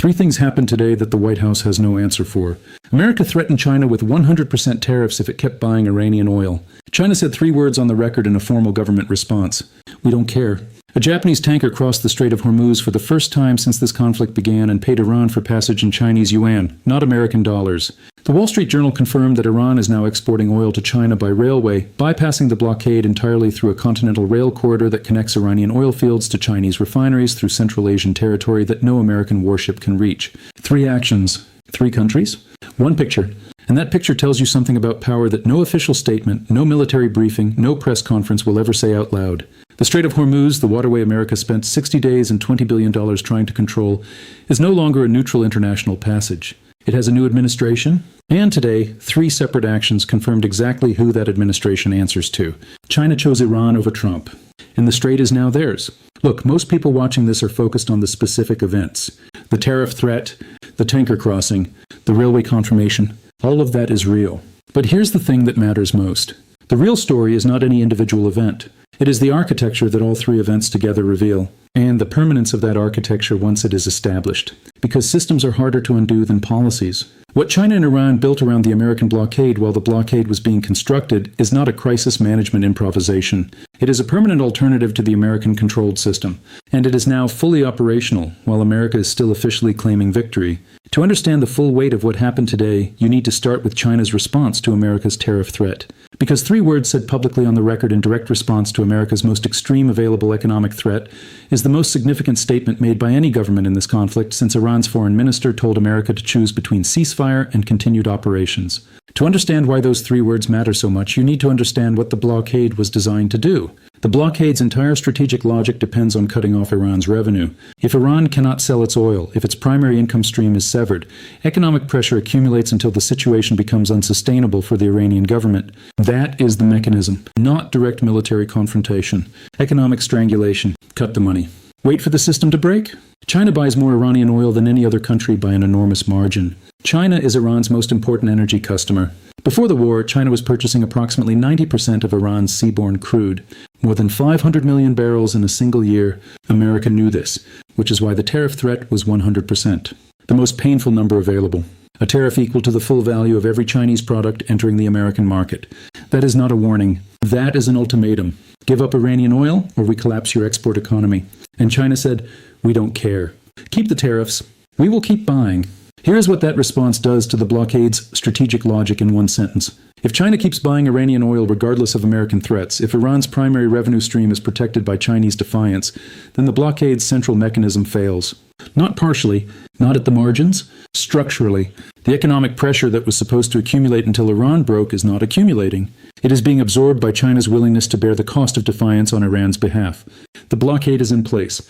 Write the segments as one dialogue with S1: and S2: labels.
S1: Three things happened today that the White House has no answer for. America threatened China with 100% tariffs if it kept buying Iranian oil. China said three words on the record in a formal government response: "We don't care." A Japanese tanker crossed the Strait of Hormuz for the first time since this conflict began and paid Iran for passage in Chinese yuan, not American dollars. The Wall Street Journal confirmed that Iran is now exporting oil to China by railway, bypassing the blockade entirely through a continental rail corridor that connects Iranian oil fields to Chinese refineries through Central Asian territory that no American warship can reach. Three actions, three countries, one picture. And that picture tells you something about power that no official statement, no military briefing, no press conference will ever say out loud. The Strait of Hormuz, the waterway America spent 60 days and $20 billion trying to control, is no longer a neutral international passage. It has a new administration, and today, three separate actions confirmed exactly who that administration answers to. China chose Iran over Trump, and the strait is now theirs. Look, most people watching this are focused on the specific events. The tariff threat, the tanker crossing, the railway confirmation. All of that is real. But here's the thing that matters most. The real story is not any individual event. It is the architecture that all three events together reveal, and the permanence of that architecture once it is established. Because systems are harder to undo than policies. What China and Iran built around the American blockade while the blockade was being constructed is not a crisis management improvisation. It is a permanent alternative to the American-controlled system, and it is now fully operational while America is still officially claiming victory. To understand the full weight of what happened today, you need to start with China's response to America's tariff threat. Because three words said publicly on the record in direct response to America's most extreme available economic threat is the most significant statement made by any government in this conflict since Iran's foreign minister told America to choose between ceasefire and continued operations. To understand why those three words matter so much, you need to understand what the blockade was designed to do. The blockade's entire strategic logic depends on cutting off Iran's revenue. If Iran cannot sell its oil, if its primary income stream is severed, economic pressure accumulates until the situation becomes unsustainable for the Iranian government. That is the mechanism, not direct military confrontation. Economic strangulation. Cut the money. Wait for the system to break? China buys more Iranian oil than any other country by an enormous margin. China is Iran's most important energy customer. Before the war, China was purchasing approximately 90% of Iran's seaborne crude, more than 500 million barrels in a single year. America knew this, which is why the tariff threat was 100%, the most painful number available. A tariff equal to the full value of every Chinese product entering the American market. That is not a warning. That is an ultimatum. Give up Iranian oil or we collapse your export economy. And China said, "We don't care. Keep the tariffs. We will keep buying." Here's what that response does to the blockade's strategic logic in one sentence. If China keeps buying Iranian oil regardless of American threats, if Iran's primary revenue stream is protected by Chinese defiance, then the blockade's central mechanism fails. Not partially, not at the margins, structurally. The economic pressure that was supposed to accumulate until Iran broke is not accumulating. It is being absorbed by China's willingness to bear the cost of defiance on Iran's behalf. The blockade is in place.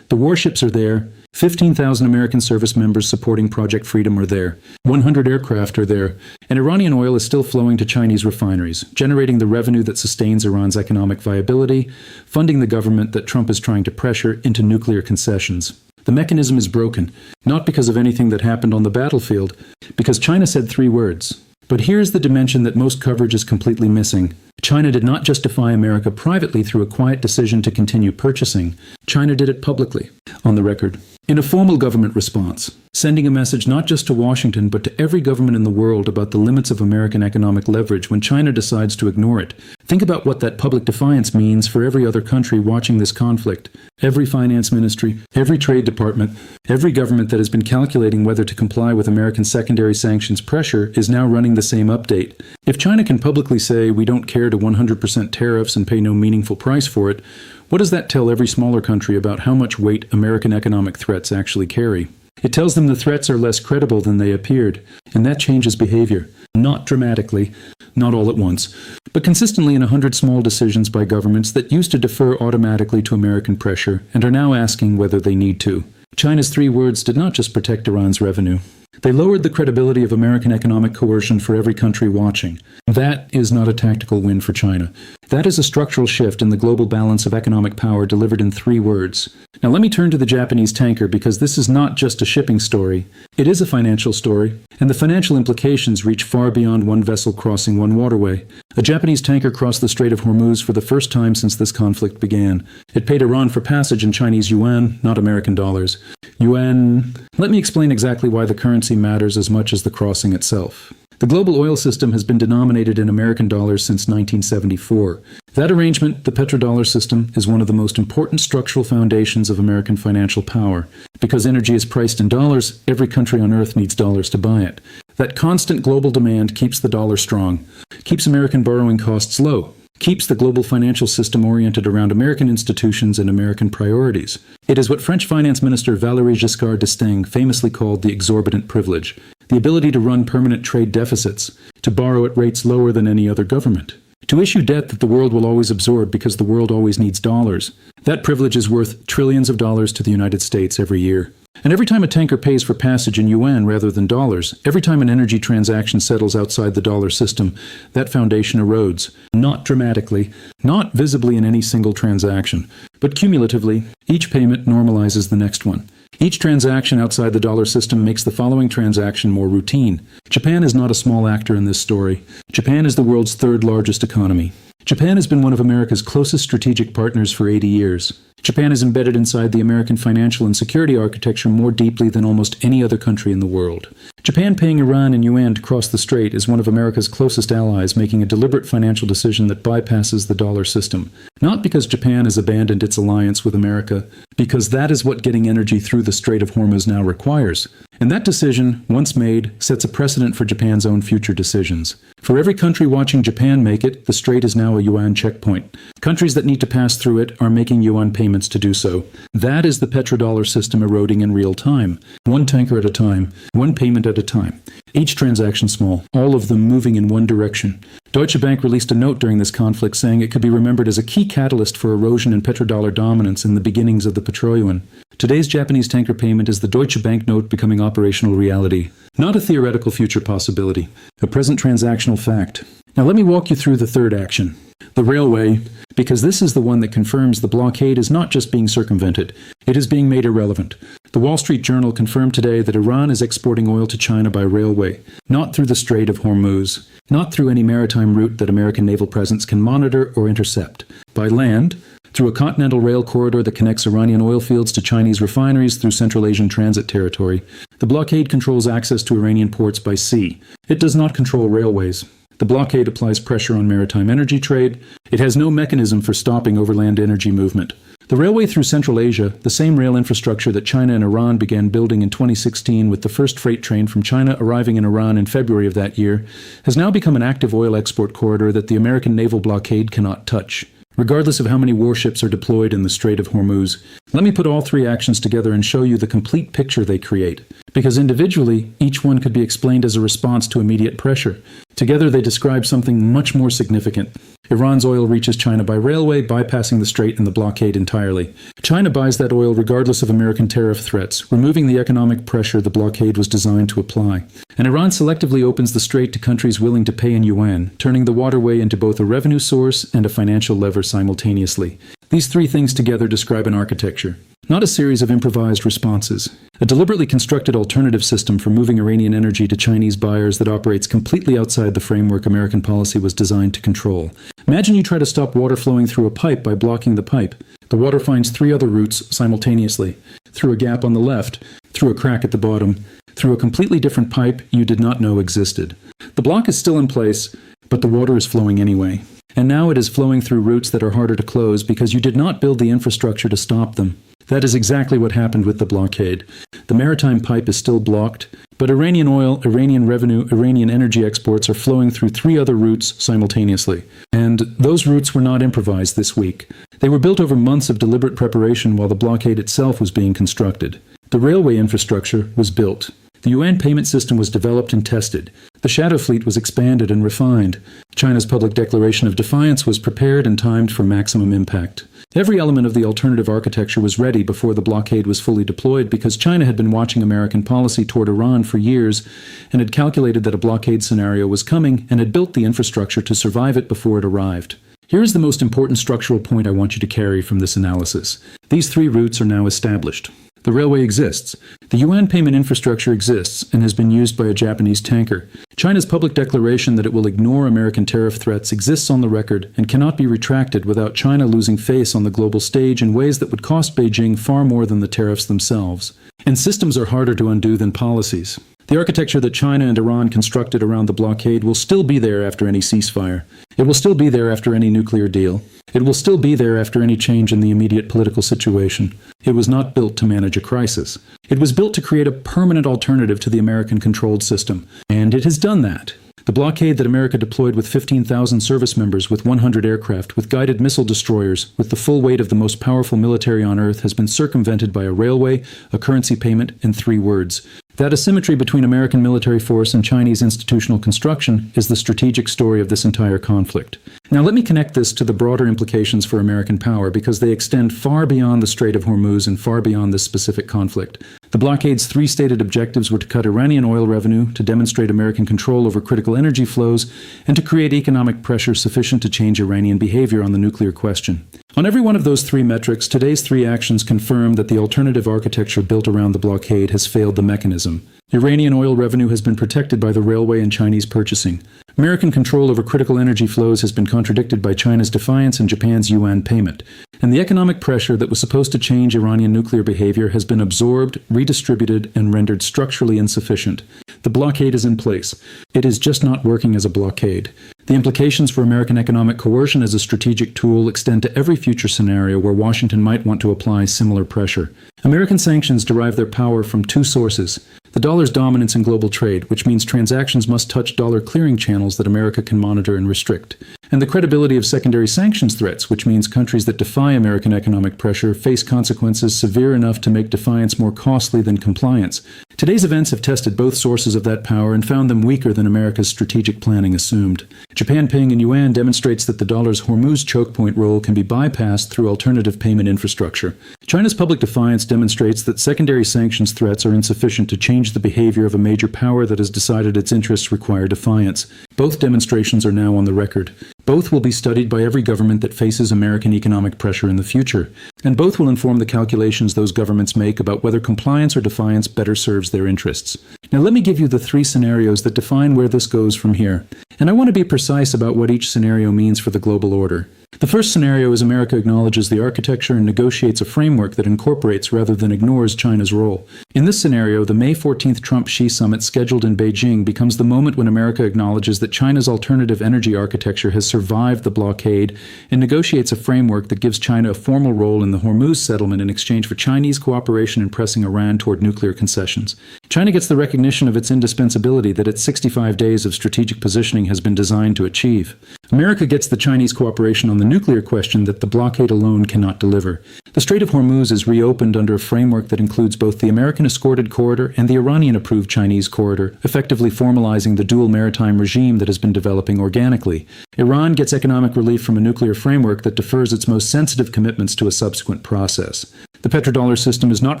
S1: The warships are there. 15,000 American service members supporting Project Freedom are there. 100 aircraft are there. And Iranian oil is still flowing to Chinese refineries, generating the revenue that sustains Iran's economic viability, funding the government that Trump is trying to pressure into nuclear concessions. The mechanism is broken, not because of anything that happened on the battlefield, because China said three words. But here's the dimension that most coverage is completely missing. China did not just defy America privately through a quiet decision to continue purchasing. China did it publicly, on the record, in a formal government response, sending a message not just to Washington but to every government in the world about the limits of American economic leverage when China decides to ignore it. Think about what that public defiance means for every other country watching this conflict. Every finance ministry, every trade department, every government that has been calculating whether to comply with American secondary sanctions pressure is now running the same update. If China can publicly say we don't care to 100% tariffs and pay no meaningful price for it, what does that tell every smaller country about how much weight American economic threats actually carry? It tells them the threats are less credible than they appeared, and that changes behavior. Not dramatically, not all at once, but consistently in 100 small decisions by governments that used to defer automatically to American pressure and are now asking whether they need to. China's three words did not just protect Iran's revenue. They lowered the credibility of American economic coercion for every country watching. That is not a tactical win for China. That is a structural shift in the global balance of economic power delivered in 3 words. Now let me turn to the Japanese tanker because this is not just a shipping story. It is a financial story, and the financial implications reach far beyond one vessel crossing one waterway. A Japanese tanker crossed the Strait of Hormuz for the first time since this conflict began. It paid Iran for passage in Chinese yuan, not American dollars. Yuan. Let me explain exactly why the currency matters as much as the crossing itself. The global oil system has been denominated in American dollars since 1974. That arrangement, the petrodollar system, is one of the most important structural foundations of American financial power. Because energy is priced in dollars, every country on earth needs dollars to buy it. That constant global demand keeps the dollar strong, keeps American borrowing costs low, keeps the global financial system oriented around American institutions and American priorities. It is what French Finance Minister Valéry Giscard d'Estaing famously called the exorbitant privilege, the ability to run permanent trade deficits, to borrow at rates lower than any other government, to issue debt that the world will always absorb because the world always needs dollars. That privilege is worth trillions of dollars to the United States every year. And every time a tanker pays for passage in yuan rather than dollars, every time an energy transaction settles outside the dollar system, that foundation erodes. Not dramatically, not visibly in any single transaction, but cumulatively, each payment normalizes the next one. Each transaction outside the dollar system makes the following transaction more routine. Japan is not a small actor in this story. Japan is the world's 3rd largest economy. Japan has been one of America's closest strategic partners for 80 years. Japan is embedded inside the American financial and security architecture more deeply than almost any other country in the world. Japan paying Iran in yuan to cross the strait is one of America's closest allies, making a deliberate financial decision that bypasses the dollar system. Not because Japan has abandoned its alliance with America, because that is what getting energy through the Strait of Hormuz now requires. And that decision, once made, sets a precedent for Japan's own future decisions. For every country watching Japan make it, the strait is now a yuan checkpoint. Countries that need to pass through it are making yuan payments to do so. That is the petrodollar system eroding in real time. One tanker at a time, one payment at a time. Each transaction small, all of them moving in one direction. Deutsche Bank released a note during this conflict saying it could be remembered as a key catalyst for erosion in petrodollar dominance in the beginnings of the Petro-yuan. Today's Japanese tanker payment is the Deutsche Bank note becoming operational reality. Not a theoretical future possibility, a present transactional fact. Now let me walk you through the 3rd action. The railway, because this is the one that confirms the blockade is not just being circumvented, it is being made irrelevant. The Wall Street Journal confirmed today that Iran is exporting oil to China by railway, not through the Strait of Hormuz, not through any maritime route that American naval presence can monitor or intercept. By land, through a continental rail corridor that connects Iranian oil fields to Chinese refineries through Central Asian transit territory. The blockade controls access to Iranian ports by sea. It does not control railways. The blockade applies pressure on maritime energy trade. It has no mechanism for stopping overland energy movement. The railway through Central Asia, the same rail infrastructure that China and Iran began building in 2016 with the first freight train from China arriving in Iran in February of that year, has now become an active oil export corridor that the American naval blockade cannot touch. Regardless of how many warships are deployed in the Strait of Hormuz, let me put all 3 actions together and show you the complete picture they create. Because individually, each one could be explained as a response to immediate pressure. Together they describe something much more significant. Iran's oil reaches China by railway, bypassing the strait and the blockade entirely. China buys that oil regardless of American tariff threats, removing the economic pressure the blockade was designed to apply. And Iran selectively opens the strait to countries willing to pay in yuan, turning the waterway into both a revenue source and a financial lever simultaneously. These 3 things together describe an architecture, not a series of improvised responses. A deliberately constructed alternative system for moving Iranian energy to Chinese buyers that operates completely outside the framework American policy was designed to control. Imagine you try to stop water flowing through a pipe by blocking the pipe. The water finds 3 other routes simultaneously, through a gap on the left, through a crack at the bottom, through a completely different pipe you did not know existed. The block is still in place, but the water is flowing anyway. And now it is flowing through routes that are harder to close because you did not build the infrastructure to stop them. That is exactly what happened with the blockade. The maritime pipe is still blocked, but Iranian oil, Iranian revenue, Iranian energy exports are flowing through 3 other routes simultaneously. And those routes were not improvised this week. They were built over months of deliberate preparation while the blockade itself was being constructed. The railway infrastructure was built. The yuan payment system was developed and tested. The shadow fleet was expanded and refined. China's public declaration of defiance was prepared and timed for maximum impact. Every element of the alternative architecture was ready before the blockade was fully deployed because China had been watching American policy toward Iran for years and had calculated that a blockade scenario was coming and had built the infrastructure to survive it before it arrived. Here is the most important structural point I want you to carry from this analysis. These three routes are now established. The railway exists. The Yuan payment infrastructure exists and has been used by a Japanese tanker. China's public declaration that it will ignore American tariff threats exists on the record and cannot be retracted without China losing face on the global stage in ways that would cost Beijing far more than the tariffs themselves. And systems are harder to undo than policies. The architecture that China and Iran constructed around the blockade will still be there after any ceasefire. It will still be there after any nuclear deal. It will still be there after any change in the immediate political situation. It was not built to manage a crisis. It was built to create a permanent alternative to the American-controlled system. And it has done that. The blockade that America deployed with 15,000 service members, with 100 aircraft, with guided missile destroyers, with the full weight of the most powerful military on Earth, has been circumvented by a railway, a currency payment, and three words. That asymmetry between American military force and Chinese institutional construction is the strategic story of this entire conflict. Now let me connect this to the broader implications for American power because they extend far beyond the Strait of Hormuz and far beyond this specific conflict. The blockade's three stated objectives were to cut Iranian oil revenue, to demonstrate American control over critical energy flows, and to create economic pressure sufficient to change Iranian behavior on the nuclear question. On every one of those three metrics, today's three actions confirm that the alternative architecture built around the blockade has failed the mechanism. Iranian oil revenue has been protected by the railway and Chinese purchasing. American control over critical energy flows has been contradicted by China's Defiance and Japan's Yuan payment. And the economic pressure that was supposed to change Iranian nuclear behavior has been absorbed, redistributed, and rendered structurally insufficient. The blockade is in place. It is just not working as a blockade. The implications for American economic coercion as a strategic tool extend to every future scenario where Washington might want to apply similar pressure. American sanctions derive their power from two sources. The dollar's dominance in global trade, which means transactions must touch dollar clearing channels that America can monitor and restrict. And the credibility of secondary sanctions threats, which means countries that defy American economic pressure face consequences severe enough to make defiance more costly than compliance. Today's events have tested both sources of that power and found them weaker than America's strategic planning assumed. Japan paying in yuan demonstrates that the dollar's Hormuz choke point role can be bypassed through alternative payment infrastructure. China's public defiance demonstrates that secondary sanctions threats are insufficient to change the behavior of a major power that has decided its interests require defiance. Both demonstrations are now on the record. Both will be studied by every government that faces American economic pressure in the future, and both will inform the calculations those governments make about whether compliance or defiance better serves their interests. Now let me give you the three scenarios that define where this goes from here, and I want to be precise about what each scenario means for the global order. The first scenario is America acknowledges the architecture and negotiates a framework that incorporates rather than ignores China's role. In this scenario, the May 14th Trump-Xi summit scheduled in Beijing becomes the moment when America acknowledges that China's alternative energy architecture has survived the blockade and negotiates a framework that gives China a formal role in the Hormuz settlement in exchange for Chinese cooperation in pressing Iran toward nuclear concessions. China gets the recognition of its indispensability that its 65 days of strategic positioning has been designed to achieve. America gets the Chinese cooperation on the nuclear question that the blockade alone cannot deliver. The Strait of Hormuz is reopened under a framework that includes both the American-escorted corridor and the Iranian-approved Chinese corridor, effectively formalizing the dual maritime regime that has been developing organically. Iran gets economic relief from a nuclear framework that defers its most sensitive commitments to a subsequent process. The petrodollar system is not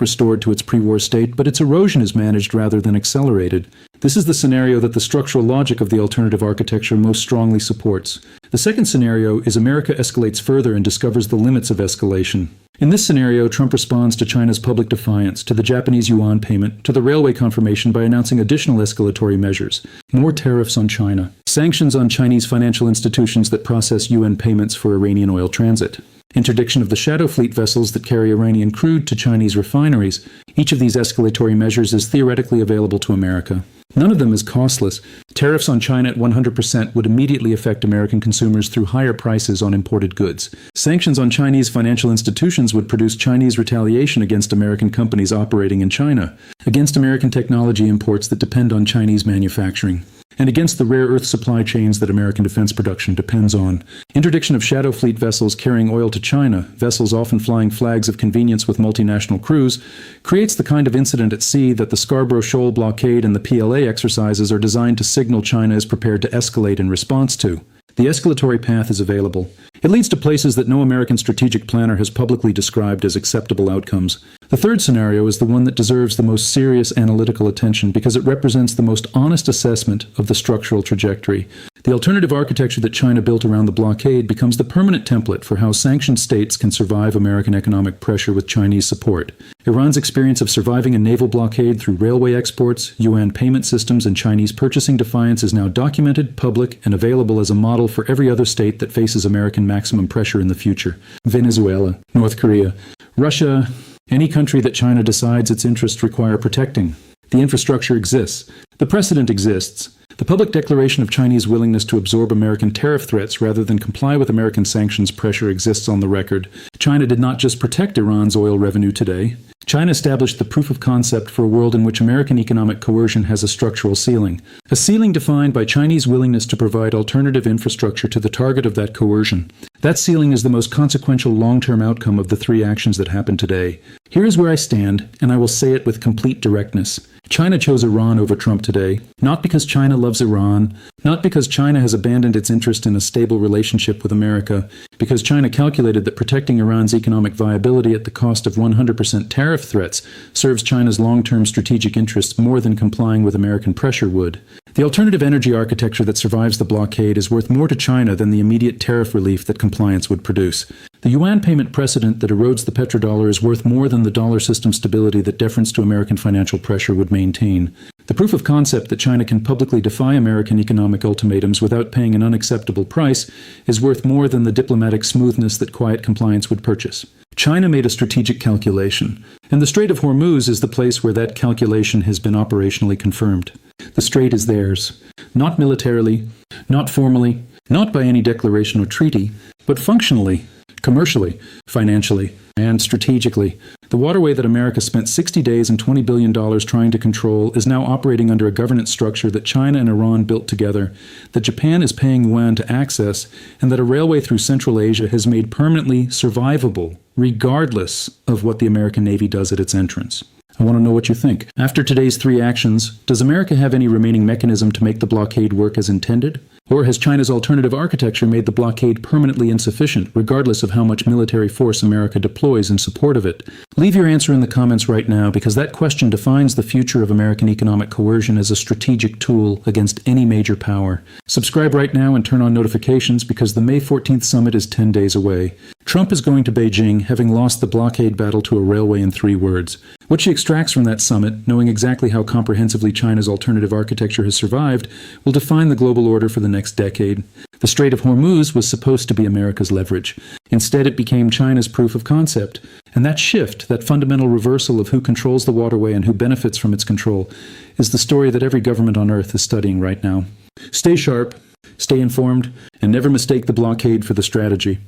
S1: restored to its pre-war state, but its erosion is managed rather than accelerated. This is the scenario that the structural logic of the alternative architecture most strongly supports. The second scenario is America escalates further and discovers the limits of escalation. In this scenario, Trump responds to China's public defiance, to the Japanese yuan payment, to the railway confirmation by announcing additional escalatory measures. More tariffs on China. Sanctions on Chinese financial institutions that process yuan payments for Iranian oil transit. Interdiction of the shadow fleet vessels that carry Iranian crude to Chinese refineries. Each of these escalatory measures is theoretically available to America. None of them is costless. Tariffs on China at 100% would immediately affect American consumers through higher prices on imported goods. Sanctions on Chinese financial institutions would produce Chinese retaliation against American companies operating in China, against American technology imports that depend on Chinese manufacturing, and against the rare earth supply chains that American defense production depends on. Interdiction of shadow fleet vessels carrying oil to China, vessels often flying flags of convenience with multinational crews, creates the kind of incident at sea that the Scarborough Shoal blockade and the PLA exercises are designed to signal China is prepared to escalate in response to. The escalatory path is available. It leads to places that no American strategic planner has publicly described as acceptable outcomes. The third scenario is the one that deserves the most serious analytical attention because it represents the most honest assessment of the structural trajectory. The alternative architecture that China built around the blockade becomes the permanent template for how sanctioned states can survive American economic pressure with Chinese support. Iran's experience of surviving a naval blockade through railway exports, Yuan payment systems, and Chinese purchasing defiance is now documented, public, and available as a model for every other state that faces American maximum pressure in the future. Venezuela, North Korea, Russia, any country that China decides its interests require protecting. The infrastructure exists. The precedent exists. The public declaration of Chinese willingness to absorb American tariff threats rather than comply with American sanctions pressure exists on the record. China did not just protect Iran's oil revenue today. China established the proof of concept for a world in which American economic coercion has a structural ceiling. A ceiling defined by Chinese willingness to provide alternative infrastructure to the target of that coercion. That ceiling is the most consequential long-term outcome of the three actions that happened today. Here is where I stand, and I will say it with complete directness. China chose Iran over Trump today, not because China loves Iran, not because China has abandoned its interest in a stable relationship with America, because China calculated that protecting Iran's economic viability at the cost of 100% tariff threats serves China's long-term strategic interests more than complying with American pressure would. The alternative energy architecture that survives the blockade is worth more to China than the immediate tariff relief that compliance would produce. The Yuan payment precedent that erodes the petrodollar is worth more than the dollar system stability that deference to American financial pressure would maintain. The proof of concept that China can publicly defy American economic ultimatums without paying an unacceptable price is worth more than the diplomatic smoothness that quiet compliance would purchase. China made a strategic calculation, and the Strait of Hormuz is the place where that calculation has been operationally confirmed. The strait is theirs, not militarily, not formally, not by any declaration or treaty, but functionally, commercially, financially, and strategically. The waterway that America spent 60 days and $20 billion trying to control is now operating under a governance structure that China and Iran built together, that Japan is paying Yuan to access, and that a railway through Central Asia has made permanently survivable, regardless of what the American Navy does at its entrance. I want to know what you think. After today's three actions, does America have any remaining mechanism to make the blockade work as intended? Or has China's alternative architecture made the blockade permanently insufficient, regardless of how much military force America deploys in support of it? Leave your answer in the comments right now, because that question defines the future of American economic coercion as a strategic tool against any major power. Subscribe right now and turn on notifications, because the May 14th summit is 10 days away. Trump is going to Beijing, having lost the blockade battle to a railway in 3 words. What she extracts from that summit, knowing exactly how comprehensively China's alternative architecture has survived, will define the global order for the next decade. The Strait of Hormuz was supposed to be America's leverage. Instead, it became China's proof of concept. And that shift, that fundamental reversal of who controls the waterway and who benefits from its control, is the story that every government on Earth is studying right now. Stay sharp, stay informed, and never mistake the blockade for the strategy.